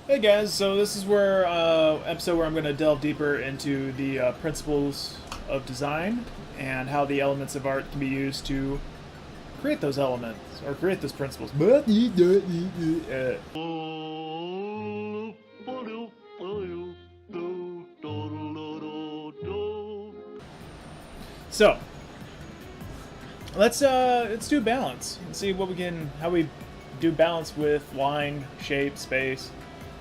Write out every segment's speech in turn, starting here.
Hey guys, so this is where episode where I'm going to delve deeper into the principles of design and how the elements of art can be used to create those elements or create those principles. So let's do balance and see what we can how we do balance with line, shape, space,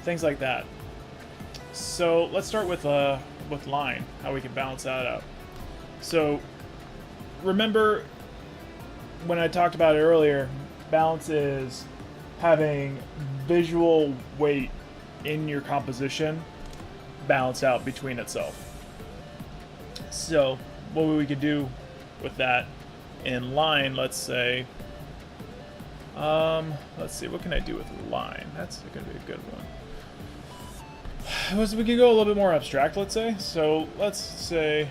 things like that. So let's start with line, how we can balance that out. So remember when I talked about it earlier, balance is having visual weight in your composition balance out between itself. So what we could do with that in line, let's say, let's see, what can I do with line? That's going to be a good one. We could go a little bit more abstract, let's say. So let's say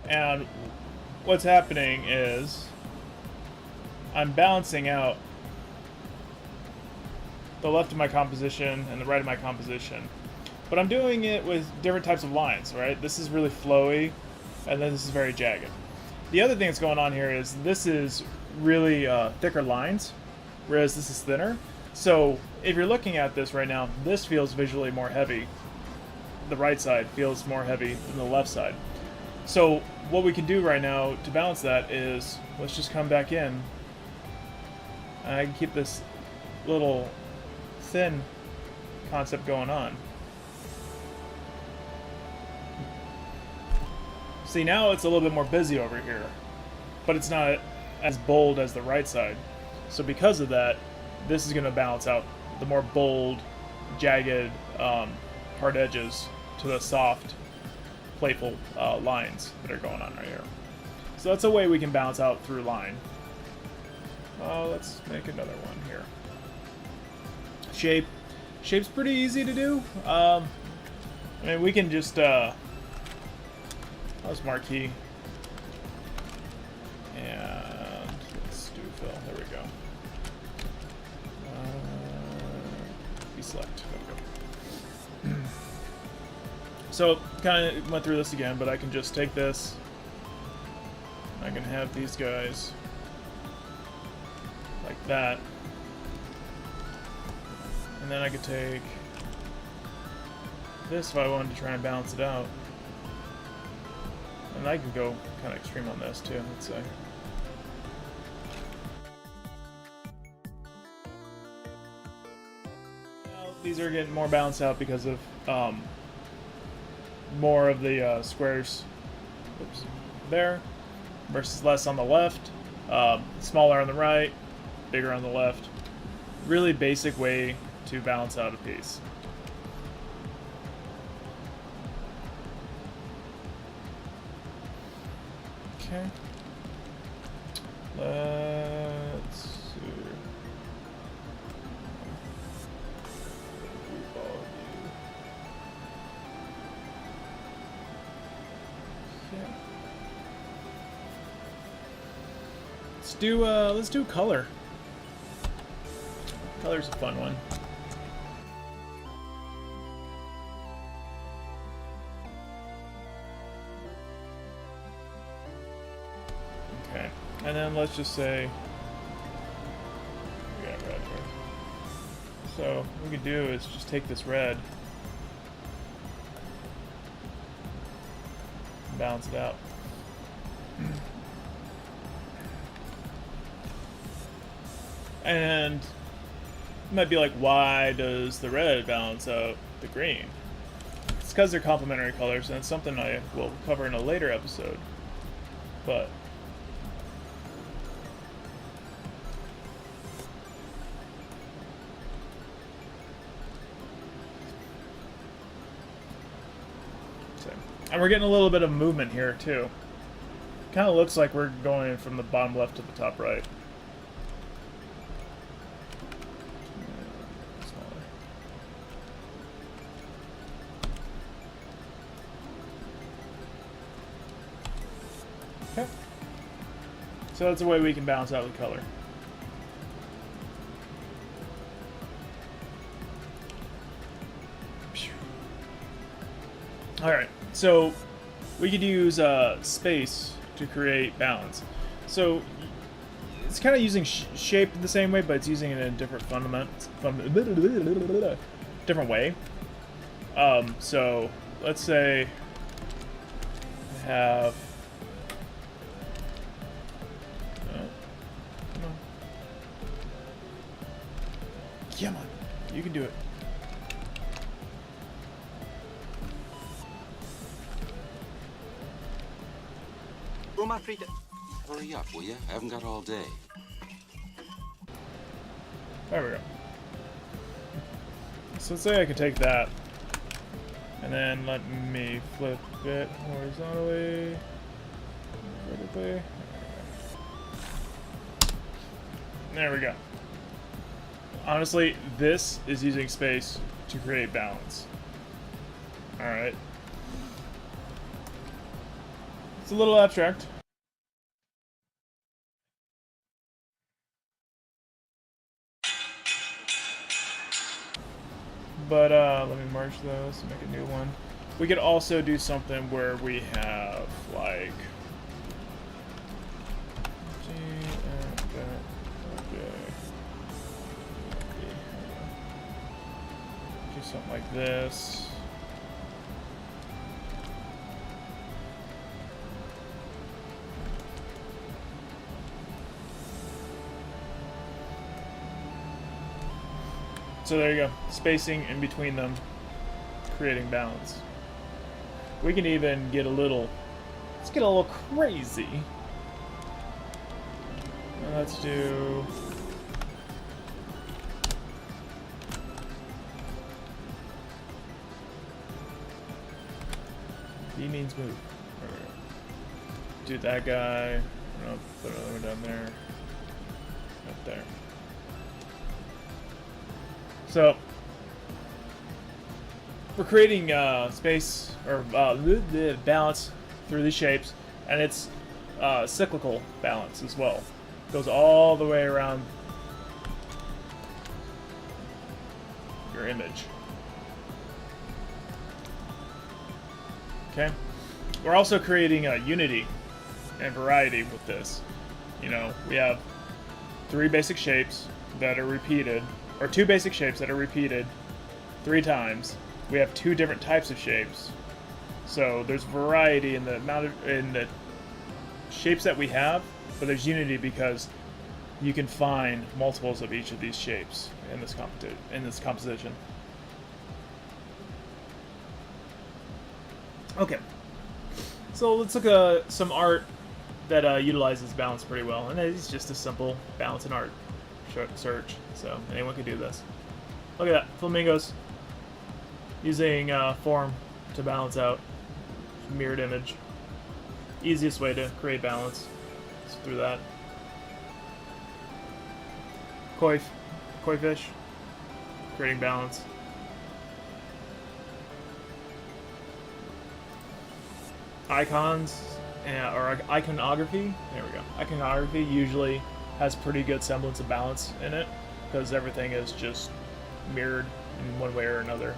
and what's happening is I'm balancing out the left of my composition and the right of my composition. But I'm doing it with different types of lines, right? This is really flowy, and then this is very jagged. The other thing that's going on here is this is really thicker lines, whereas this is thinner. So if you're looking at this right now, this feels visually more heavy. The right side feels more heavy than the left side. So what we can do right now to balance that is, let's just come back in. I can keep this little thin concept going on. See, now it's a little bit more busy over here, but it's not as bold as the right side. So because of that, this is going to balance out the more bold, jagged, hard edges to the soft, playful lines that are going on right here. So that's a way we can balance out through line. Let's make another one here. Shape. Shape's pretty easy to do. I mean, we can just how's marquee? And let's do fill. There we go. Deselect. There we go. So, kind of went through this again, but I can just take this. I can have these guys like that. And then I could take this if I wanted to try and balance it out. And I can go kind of extreme on this too, let's say. Well, these are getting more balanced out because of more of the squares there versus less on the left, smaller on the right, bigger on the left. Really basic way to balance out a piece. Okay. Let's see. Okay. Let's do color. Color's a fun one. Okay, and then let's just say we got red here. So what we could do is just take this red, and balance it out. And you might be like, why does the red balance out the green? It's because they're complementary colors, and it's something I will cover in a later episode. But and we're getting a little bit of movement here too. Kind of looks like we're going from the bottom left to the top right. Okay. So that's a way we can balance out the color. Alright, so we could use space to create balance. So it's kind of using shape the same way, but it's using it in a different different way. So let's say I have come on, you can do it. Hurry up, will you? I haven't got all day. There we go. So let's say I could take that, and then let me flip it horizontally, vertically. There we go. Honestly, this is using space to create balance. Alright. It's a little abstract. But let me merge those and make a new one. We could also do something where we have like do something like this. So there you go, spacing in between them, creating balance. We can even get a little, let's get a little crazy. Let's do, B means move. Do that guy, put another one down there, up there. So, we're creating space, or balance through these shapes, and it's cyclical balance as well. Goes all the way around your image. Okay? We're also creating unity and variety with this. You know, we have 3 basic shapes that are repeated, or 2 basic shapes that are repeated 3 times. We have 2 different types of shapes, so there's variety in the amount of the shapes that we have, but there's unity because you can find multiples of each of these shapes in this composition. Okay, so let's look at some art that utilizes balance pretty well, and it's just a simple balance in art search, so anyone can do this. Look at that, flamingos using form to balance out mirrored image. Easiest way to create balance is through that. Koi fish, creating balance. Icons or iconography. There we go. Iconography usually has pretty good semblance of balance in it because everything is just mirrored in one way or another.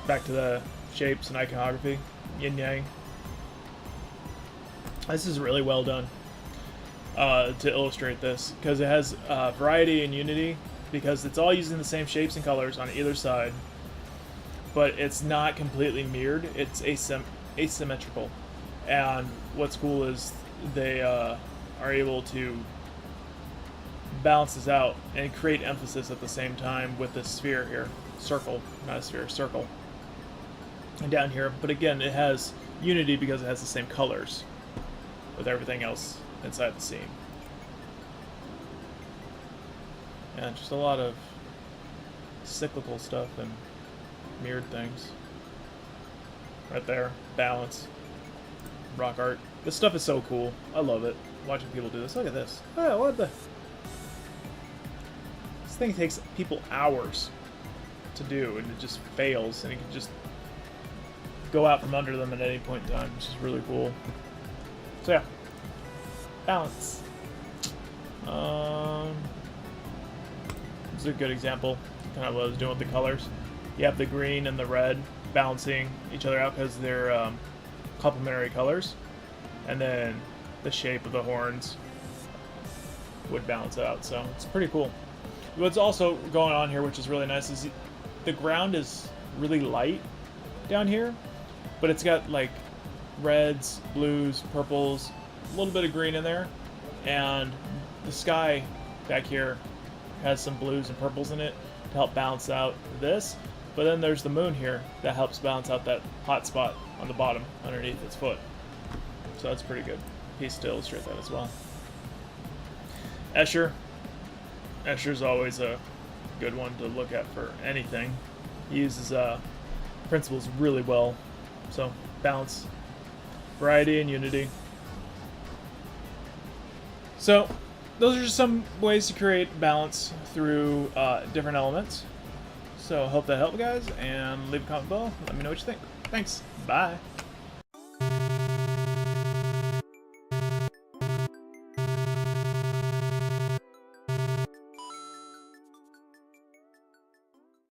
Back to the shapes and iconography, yin yang. This is really well done to illustrate this because it has variety and unity because it's all using the same shapes and colors on either side, but it's not completely mirrored. It's asymmetrical. And what's cool is they are able to balance this out and create emphasis at the same time with this sphere here. Circle, not a sphere, circle. And down here, but again, it has unity because it has the same colors with everything else inside the scene. And just a lot of cyclical stuff and mirrored things. Right there, balance. Rock art. This stuff is so cool. I love it. Watching people do this. Look at this. Oh, what the? This thing takes people hours to do, and it just fails, and it can just go out from under them at any point in time, which is really cool. So yeah, balance. This is a good example, kind of what I was doing with the colors. You have the green and the red balancing each other out because they're complementary colors, and then the shape of the horns would balance it out, so it's pretty cool. What's also going on here, which is really nice, is the ground is really light down here, but it's got like reds, blues, purples, a little bit of green in there, and the sky back here has some blues and purples in it to help balance out this. But then there's the moon here that helps balance out that hot spot on the bottom underneath its foot. So that's pretty good piece to illustrate that as well. Escher. Escher's always a good one to look at for anything. He uses principles really well. So balance, variety, and unity. So those are just some ways to create balance through different elements. So hope that helped, guys, and leave a comment below. Let me know what you think. Thanks. Bye.